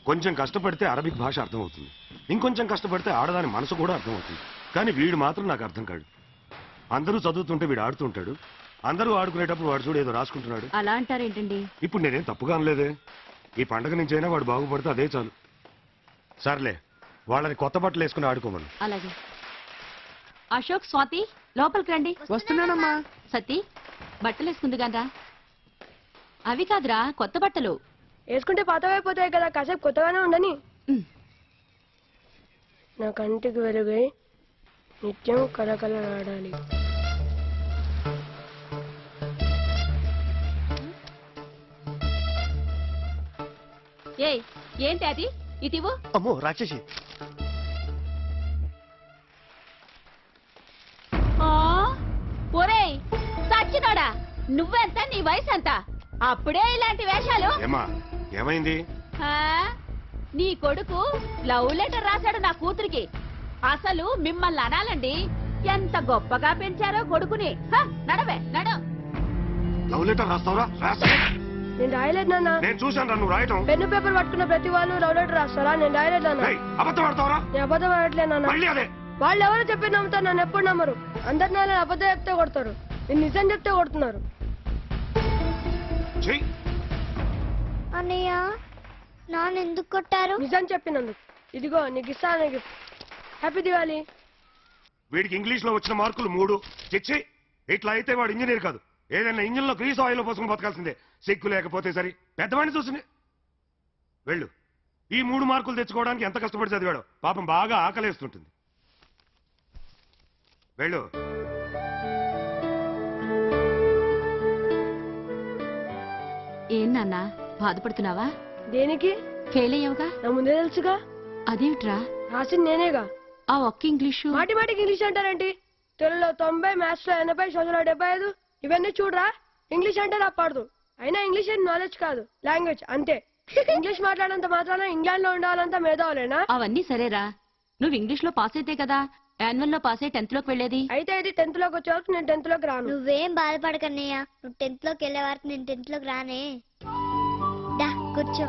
కొంచెం కష్టపడితే అరబిక్ భాష అర్థమవుతుంది, ఇంకొంచెం కష్టపడితే ఆడదాని మనసు కూడా అర్థమవుతుంది. కానీ వీడు మాత్రం నాకు అర్థం కాడు. అందరూ చదువుతుంటే వీడు ఆడుతుంటాడు, అందరూ ఆడుకునేటప్పుడు వాడు చూడు ఏదో రాసుకుంటున్నాడు. అలా అంటారేంటండి? ఇప్పుడు నేనేం తప్పుగా అనలేదే. ఈ పండగ నుంచైనా వాడు బాగుపడితే అదే చాలు. సర్లే, వాళ్ళని కొత్త బట్టలు వేసుకుని ఆడుకోమను. అలాగే. అశోక్, స్వాతి లోపలికి రండి. వస్తున్నానమ్మా. సతీ బట్టలు వేసుకుంది కదా. అవి కాదురా, కొత్త బట్టలు. వేసుకుంటే పాతవైపోతాయి కదా, కాసేపు కొత్తగానే ఉండని. నా కంటికి వెలుగై నిత్యం కలకలలాడాలి. ఏయ్, ఏంటి అది? ఇదివు. అమ్మో రాక్షసి. ఒరేయ్ సచ్చినోడా, నువ్వెంత, నీ వయసు ఎంత? అప్పుడే ఇలాంటి వేషాలు? ఏమైంది? నీ కొడుకు లవ్ లెటర్ రాశాడు నా కూతురికి. అసలు మిమ్మల్ని అనాలండి, ఎంత గొప్పగా పెంచారో కొడుకుని. నడవే నడు. లవ్ లెటర్ రాస్తావరా? నేను రాయలేదు నాన్న. నేను చూశాను నువ్వు రాయటం. పెన్ను పేపర్ పట్టుకున్న ప్రతి వాళ్ళు లవ్ లెటర్ రాస్తారా? నేను రాయలేదు నాన్న. అబద్ధం ఆడతావరా? నేను అబద్ధం ఆడట్లే నాన్న. వాళ్ళు ఎవరో చెప్పి నమ్ముతారు, నన్ను ఎప్పుడు నమ్మరు. అందరినీ అబద్ధం చెప్తే కొడతారు, నేను నిజం చెప్తే కొడుతున్నారు. అన్నయ్య, నాన్న ఎందుకు కొట్టారు? నిజం చెప్పినందుకు. ఇదిగో నీకు ఇస్తాను గిఫ్ట్. హ్యాపీ దివాళీ. వీడికి ఇంగ్లీష్ లో వచ్చిన మార్కులు 3. చిచ్చి, ఇట్లా అయితే వాడు ఇంజనీర్ కాదు, ఏదైనా ఇంజిన్ లో గ్రీస్ ఆయిల్ పోసుకుని బతకాల్సిందే. సిగ్గు లేకపోతే సరి, పెద్దవాడిని చూసింది. వెళ్ళు. ఈ 3 మార్కులు తెచ్చుకోవడానికి ఎంత కష్టపడి చదివాడో. పాపం బాగా ఆకలేస్తుంటుంది. వెళ్ళు. ఏం నాన్నా, బాధపడుతున్నావా? దేనికి? ఫెయిల్ అయ్యావుగా. నా ముందే తెలుసుగా. అదేమిట్రా? రాసింది నేనేగా. ఆ ఒక్క ఇంగ్లీషు. మాటి మాటికి ఇంగ్లీష్ అంటారేంటి? తెలుగులో 90, మ్యాథ్స్ లో 80, సోషల్ 75. ఇవన్నీ చూడరా. ఇంగ్లీష్ అంటే రాపాడదు. అయినా ఇంగ్లీష్ అనేది నాలెడ్జ్ కాదు, లాంగ్వేజ్ అంతే. ఇంగ్లీష్ మాట్లాడంత మాత్రాన ఇంగ్లాండ్ లో ఉండాలంత మేధావులేనా? అవన్నీ సరేరా, నువ్వు ఇంగ్లీష్ లో పాస్ అయితే కదా యాన్యువల్ లో పాస్ అయ్యి 10th లోకి వెళ్ళేది. అయితే ఇది 10th లోకి వచ్చే వరకు నేను 10th లోకి రాను. నువ్వేం బాధపడకన్నయ్య, నువ్వు 10th లోకి వెళ్ళే వరకు నేను 10th లోకి రానే. దా కూర్చో.